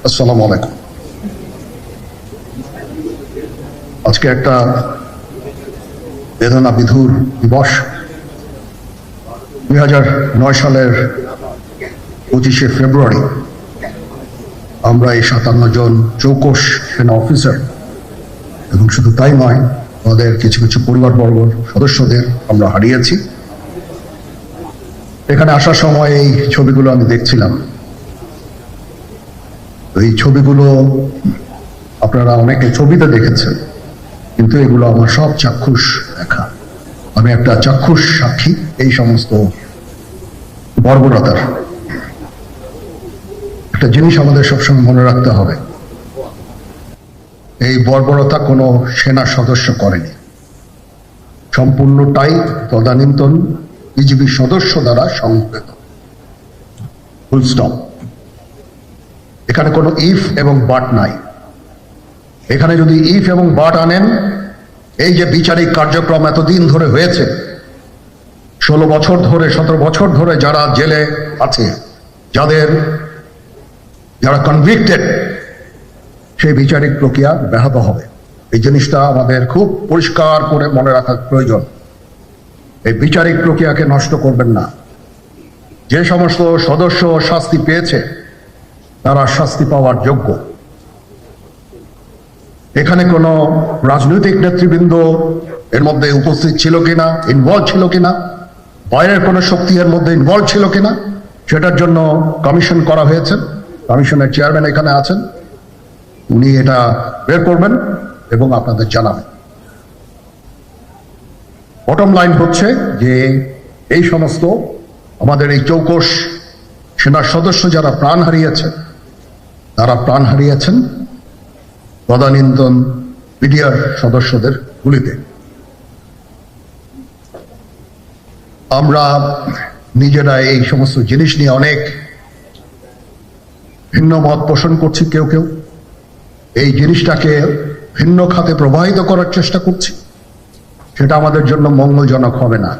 আসসালামু আলাইকুম। আজকে একটা বেদনা বিধুর দিবস। 2009 সালের 25শে ফেব্রুয়ারি আমরা এই 57 জন চৌকস সেনা অফিসার এবং শুধু তাই নয়, আমাদের কিছু কিছু পরিবারবর্গ সদস্যদের আমরা হারিয়েছি। এখানে আসার সময় এই ছবিগুলো আমি দেখছিলাম। এই ছবিগুলো আপনারা অনেকে ছবিতে দেখেছেন, কিন্তু এগুলো আমার সব চাক্ষুষ দেখা। আমি একটা চাক্ষুষ সাক্ষী এই সমস্ত বর্বরতার। একটা জিনিস আমাদের সবসময় মনে রাখতে হবে, এই বর্বরতা কোনো সেনা সদস্য করেনি, সম্পূর্ণটাই তদানীন্তন বিজিবি সদস্য দ্বারা সংঘটিত। Full stop. এখানে কোনো ইফ এবং বাট নাই। এখানে যদি ইফ এবং বাট আনেন, এই যে বিচারিক কার্যক্রম এতদিন ধরে হয়েছে, 16 বছর ধরে 17 বছর ধরে যারা জেলে আছে, যারা কনভিক্টেড, সেই বিচারিক প্রক্রিয়া ব্যাহত হবে। এই জিনিসটা আমাদের খুব পরিষ্কার করে মনে রাখা প্রয়োজন। এই বিচারিক প্রক্রিয়াকে নষ্ট করবেন না। যে সমস্ত সদস্য শাস্তি পেয়েছে তারা শাস্তি পাওয়ার যোগ্য। এখানে কোনো রাজনৈতিক নেতৃবৃন্দ এর মধ্যে উপস্থিত ছিল কিনা, ইনভলভ ছিল কিনা, বাইরের কোনো শক্তি এর মধ্যে ইনভলভ ছিল কিনা, সেটার জন্য কমিশন করা হয়েছে। কমিশনের চেয়ারম্যান এখানে আছেন, উনি এটা বের করবেন এবং আপনাদের জানাবেন। বটম লাইন হচ্ছে যে এই সমস্ত আমাদের এই চৌকস সেনার সদস্য যারা প্রাণ হারিয়েছে, তারা প্রাণ হারিয়েছেন তদানীন্তন বিডিআর সদস্যদের গুলিতে। আমরা নিজেরা এই সমস্ত জিনিস নিয়ে অনেক ভিন্ন মত পোষণ করছি। কেউ কেউ এই জিনিসটাকে ভিন্ন খাতে প্রবাহিত করার চেষ্টা করছি। সেটা আমাদের জন্য মঙ্গলজনক হবে না।